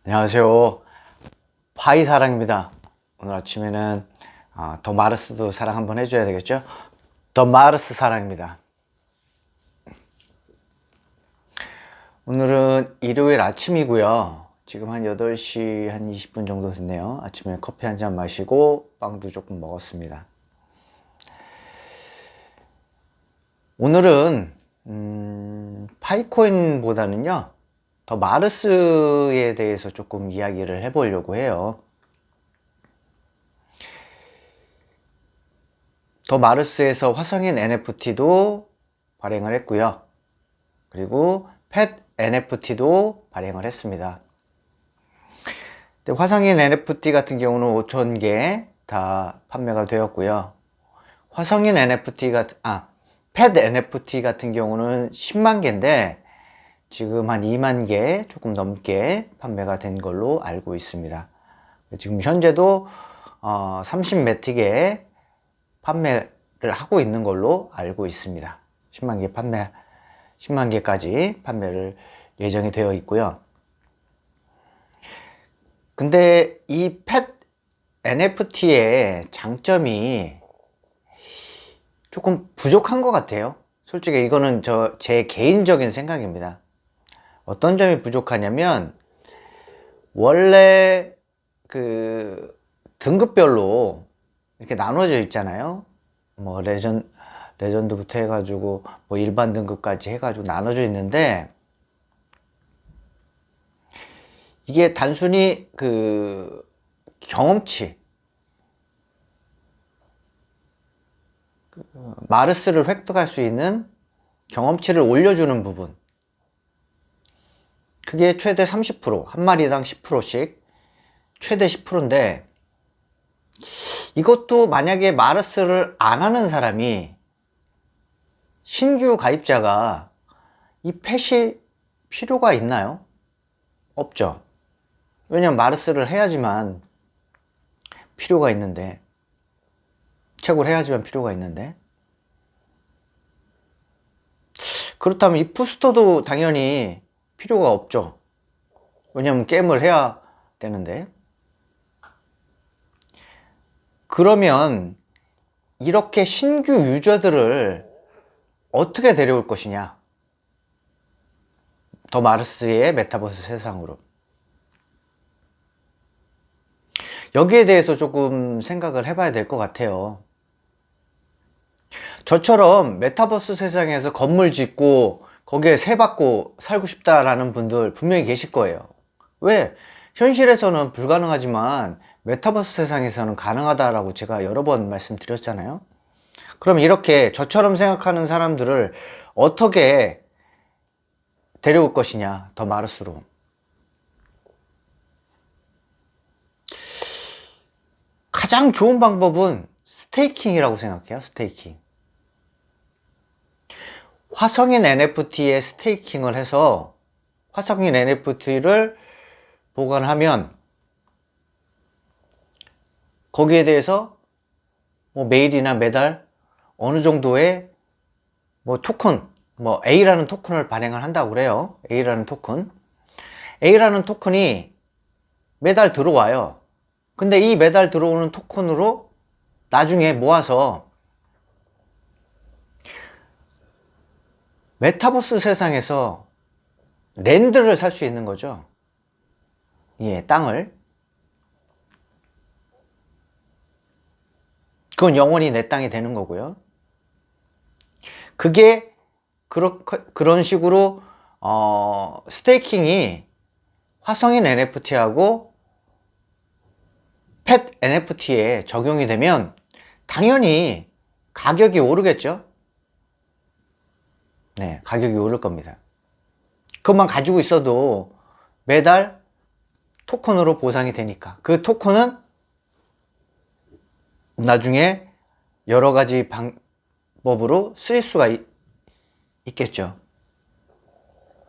안녕하세요. 파이 사랑입니다. 오늘 아침에는 더 마르스도 사랑 한번 해줘야 되겠죠? 더 마르스 사랑입니다. 오늘은 일요일 아침이고요. 지금 한 8시 한 20분 정도 됐네요. 아침에 커피 한 잔 마시고 빵도 조금 먹었습니다. 오늘은 파이코인보다는요 더 마르스에 대해서 조금 이야기를 해보려고 해요. 더 마르스에서 화성인 NFT도 발행을 했고요. 그리고 펫 NFT도 발행을 했습니다. 화성인 NFT 같은 경우는 5,000개 다 판매가 되었고요. 화성인 펫 NFT 같은 경우는 10만 개인데 지금 한 2만 개 조금 넘게 판매가 된 걸로 알고 있습니다. 지금 현재도 30매틱에 판매를 하고 있는 걸로 알고 있습니다. 10만 개까지 판매를 예정이 되어 있고요. 근데 이 펫 NFT의 장점이 조금 부족한 것 같아요. 솔직히 이거는 제 개인적인 생각입니다. 어떤 점이 부족하냐면 원래 그 등급별로 이렇게 나눠져 있잖아요. 뭐 레전드부터 해가지고 뭐 일반 등급까지 해가지고 나눠져 있는데 이게 단순히 그 경험치 마르스를 획득할 수 있는 경험치를 올려주는 부분, 그게 최대 30%, 한 마리당 10%씩 최대 10%인데 이것도 만약에 마르스를 안 하는 사람이 신규 가입자가 이 펫이 필요가 있나요? 없죠. 왜냐면 마르스를 해야지만 필요가 있는데, 채굴 해야지만 필요가 있는데, 그렇다면 이 부스터도 당연히 필요가 없죠. 왜냐면 게임을 해야 되는데. 그러면 이렇게 신규 유저들을 어떻게 데려올 것이냐? 더 마르스의 메타버스 세상으로. 여기에 대해서 조금 생각을 해봐야 될 것 같아요. 저처럼 메타버스 세상에서 건물 짓고 거기에 세 받고 살고 싶다라는 분들 분명히 계실 거예요. 왜? 현실에서는 불가능하지만 메타버스 세상에서는 가능하다라고 제가 여러 번 말씀드렸잖아요. 그럼 이렇게 저처럼 생각하는 사람들을 어떻게 데려올 것이냐, 더 마르스로. 가장 좋은 방법은 스테이킹이라고 생각해요. 스테이킹. 화성인 NFT에 스테이킹을 해서 화성인 NFT를 보관하면 거기에 대해서 뭐 매일이나 매달 어느 정도의 뭐 토큰, 뭐 A라는 토큰을 발행을 한다고 그래요. A라는 토큰이 매달 들어와요. 근데 이 매달 들어오는 토큰으로 나중에 모아서 메타버스 세상에서 랜드를 살 수 있는 거죠. 예, 땅을. 그건 영원히 내 땅이 되는 거고요. 그게 그런 식으로 스테이킹이 화성인 NFT하고 펫 NFT에 적용이 되면 당연히 가격이 오르겠죠. 네, 가격이 오를 겁니다. 그것만 가지고 있어도 매달 토큰으로 보상이 되니까 그 토큰은 나중에 여러 가지 방법으로 쓰일 수가 있겠죠.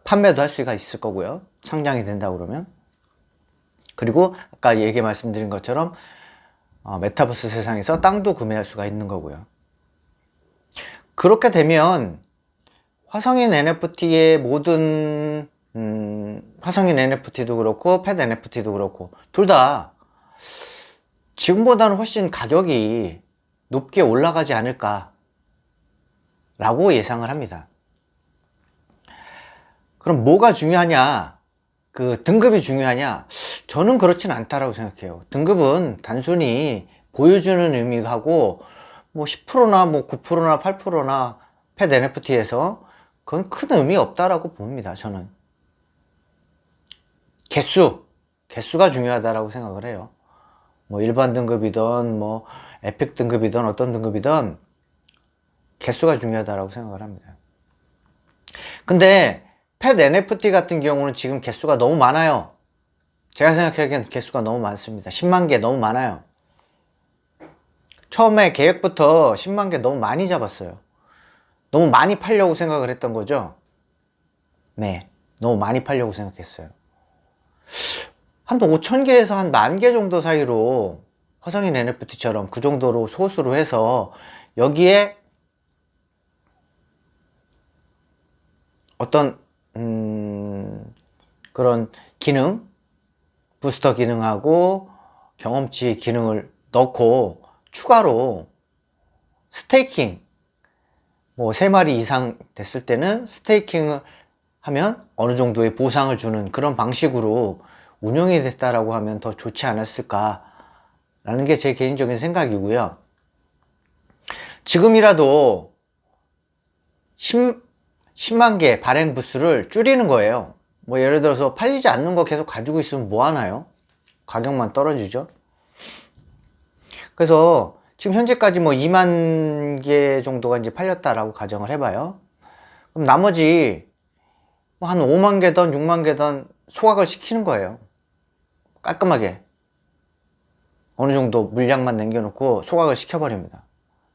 판매도 할 수가 있을 거고요. 상장이 된다 그러면. 그리고 아까 말씀드린 것처럼 메타버스 세상에서 땅도 구매할 수가 있는 거고요. 그렇게 되면 화성인 NFT의 모든 화성인 NFT도 그렇고 펫 NFT도 그렇고 둘 다 지금보다는 훨씬 가격이 높게 올라가지 않을까 라고 예상을 합니다. 그럼 뭐가 중요하냐? 그 등급이 중요하냐? 저는 그렇진 않다라고 생각해요. 등급은 단순히 보여주는 의미하고 뭐 10%나 뭐 9%나 8%나 펫 NFT에서 그건 큰 의미 없다라고 봅니다. 저는 개수가 중요하다라고 생각을 해요. 뭐 일반 등급이든 뭐 에픽 등급이든 어떤 등급이든 개수가 중요하다라고 생각을 합니다. 근데 펫 NFT 같은 경우는 지금 개수가 너무 많아요. 제가 생각하기엔 개수가 너무 많습니다. 10만 개 너무 많아요. 처음에 계획부터 10만 개 너무 많이 잡았어요. 너무 많이 팔려고 생각을 했던 거죠. 네, 너무 많이 팔려고 생각했어요. 한 5,000개에서 한 10,000개 정도 사이로 화성인 NFT처럼 그 정도로 소수로 해서 여기에 어떤 그런 기능, 부스터 기능하고 경험치 기능을 넣고 추가로 스테이킹 뭐 3마리 이상 됐을 때는 스테이킹을 하면 어느 정도의 보상을 주는 그런 방식으로 운영이 됐다라고 하면 더 좋지 않았을까 라는 게 제 개인적인 생각이고요. 지금이라도 10만 개 발행 부수를 줄이는 거예요. 뭐 예를 들어서 팔리지 않는 거 계속 가지고 있으면 뭐 하나요? 가격만 떨어지죠. 그래서 지금 현재까지 뭐 2만 개 정도가 이제 팔렸다라고 가정을 해봐요. 그럼 나머지 뭐 한 5만 개든 6만 개든 소각을 시키는 거예요. 깔끔하게 어느 정도 물량만 남겨놓고 소각을 시켜버립니다.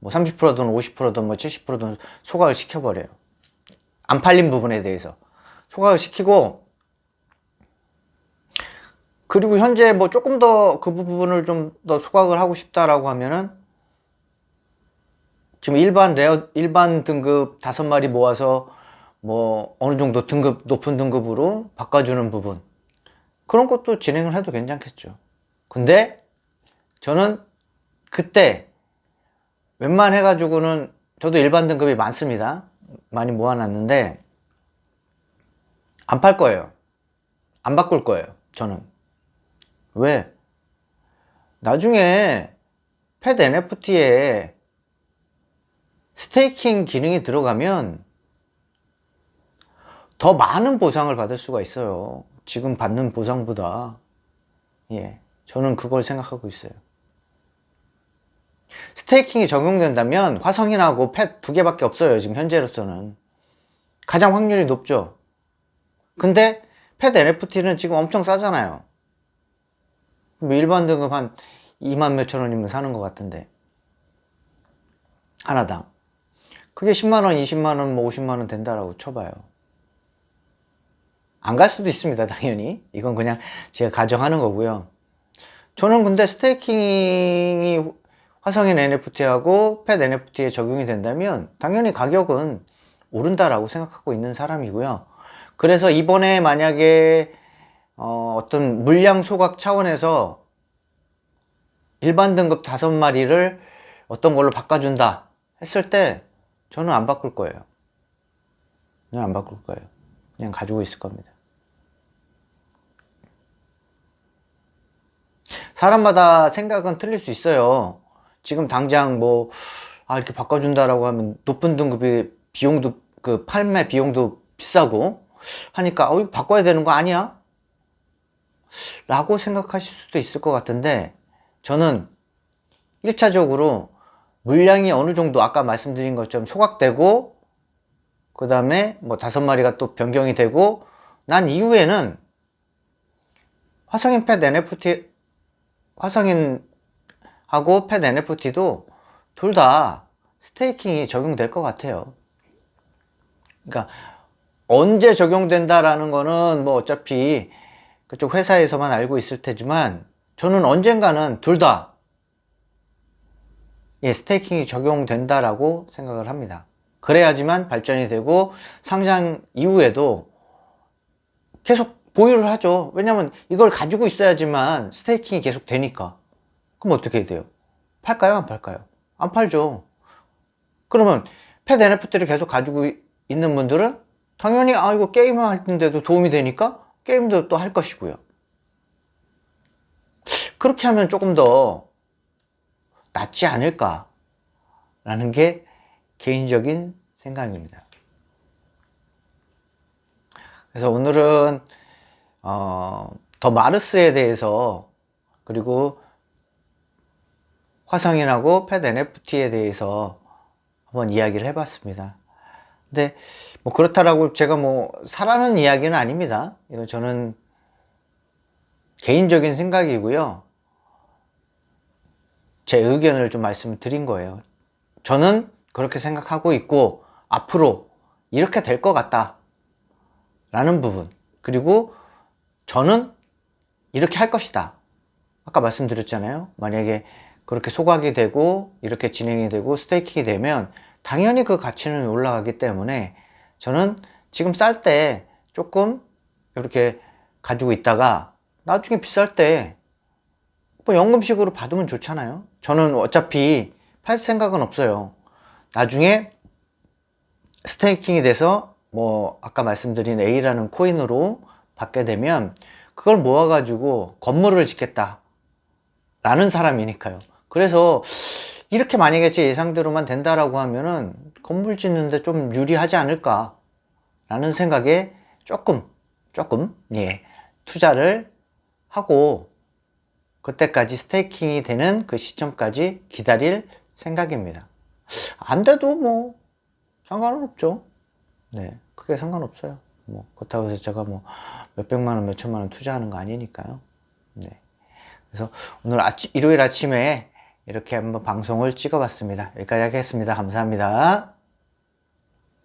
뭐 30%든 50%든 뭐 70%든 소각을 시켜버려요. 안 팔린 부분에 대해서 소각을 시키고, 그리고 현재 뭐 조금 더 그 부분을 좀 더 소각을 하고 싶다라고 하면은 지금 일반 등급 5마리 모아서 뭐 어느 정도 등급 높은 등급으로 바꿔주는 부분, 그런 것도 진행을 해도 괜찮겠죠. 근데 저는 그때 웬만해 가지고는, 저도 일반 등급이 많습니다. 많이 모아놨는데 안 팔 거예요. 안 바꿀 거예요. 저는. 왜? 나중에 펫 NFT에 스테이킹 기능이 들어가면 더 많은 보상을 받을 수가 있어요. 지금 받는 보상보다. 예, 저는 그걸 생각하고 있어요. 스테이킹이 적용된다면 화성인하고 펫 2개밖에 없어요. 지금 현재로서는 가장 확률이 높죠. 근데 펫 NFT는 지금 엄청 싸잖아요. 일반 등급 한 2만 몇천 원이면 사는 것 같은데, 하나당. 그게 10만원, 20만원, 뭐 50만원 된다라고 쳐봐요. 안 갈 수도 있습니다, 당연히. 이건 그냥 제가 가정하는 거고요. 저는 근데 스테이킹이 화성인 NFT하고 펫 NFT에 적용이 된다면 당연히 가격은 오른다라고 생각하고 있는 사람이고요. 그래서 이번에 만약에 어떤 물량 소각 차원에서 일반 등급 5마리를 어떤 걸로 바꿔준다 했을 때 저는 안 바꿀 거예요. 그냥 안 바꿀 거예요. 그냥 가지고 있을 겁니다. 사람마다 생각은 틀릴 수 있어요. 지금 당장 뭐 이렇게 바꿔준다라고 하면 높은 등급이 비용도, 그 판매 비용도 비싸고 하니까 이거 바꿔야 되는 거 아니야? 라고 생각하실 수도 있을 것 같은데, 저는 1차적으로 물량이 어느 정도 아까 말씀드린 것처럼 소각되고 그 다음에 뭐 5마리가 또 변경이 되고 난 이후에는 화성인 화성인하고 펫 NFT도 둘 다 스테이킹이 적용될 것 같아요. 그러니까 언제 적용된다라는 거는 뭐 어차피 그쪽 회사에서만 알고 있을 테지만 저는 언젠가는 둘 다 스테이킹이 적용된다라고 생각을 합니다. 그래야지만 발전이 되고 상장 이후에도 계속 보유를 하죠. 왜냐면 이걸 가지고 있어야지만 스테이킹이 계속 되니까. 그럼 어떻게 돼요? 팔까요? 안 팔까요? 안 팔죠. 그러면 펫 NFT를 계속 가지고 있는 분들은 당연히 이거 게임을 하는데도 도움이 되니까 게임도 또 할 것이고요. 그렇게 하면 조금 더 낫지 않을까 라는 게 개인적인 생각입니다. 그래서 오늘은 더 마르스에 대해서, 그리고 화성인하고 펫 NFT에 대해서 한번 이야기를 해봤습니다. 근데 뭐 그렇다라고 제가 뭐 사라는 이야기는 아닙니다. 이건 저는 개인적인 생각이고요. 제 의견을 좀 말씀을 드린 거예요. 저는 그렇게 생각하고 있고 앞으로 이렇게 될 것 같다 라는 부분, 그리고 저는 이렇게 할 것이다. 아까 말씀드렸잖아요. 만약에 그렇게 소각이 되고 이렇게 진행이 되고 스테이킹이 되면 당연히 그 가치는 올라가기 때문에 저는 지금 쌀 때 조금 이렇게 가지고 있다가 나중에 비쌀 때 뭐 연금식으로 받으면 좋잖아요. 저는 어차피 팔 생각은 없어요. 나중에 스테이킹이 돼서 뭐 아까 말씀드린 A라는 코인으로 받게 되면 그걸 모아가지고 건물을 짓겠다 라는 사람이니까요. 그래서 이렇게 만약에 제 예상대로만 된다라고 하면은 건물 짓는데 좀 유리하지 않을까 라는 생각에 조금 예, 투자를 하고 그때까지 스테이킹이 되는 그 시점까지 기다릴 생각입니다. 안 돼도 뭐 상관은 없죠. 네, 크게 상관없어요. 뭐 그렇다고 해서 제가 뭐 몇백만 원, 몇천만 원 투자하는 거 아니니까요. 네. 그래서 오늘 일요일 아침에 이렇게 한번 방송을 찍어 봤습니다. 여기까지 하겠습니다. 감사합니다.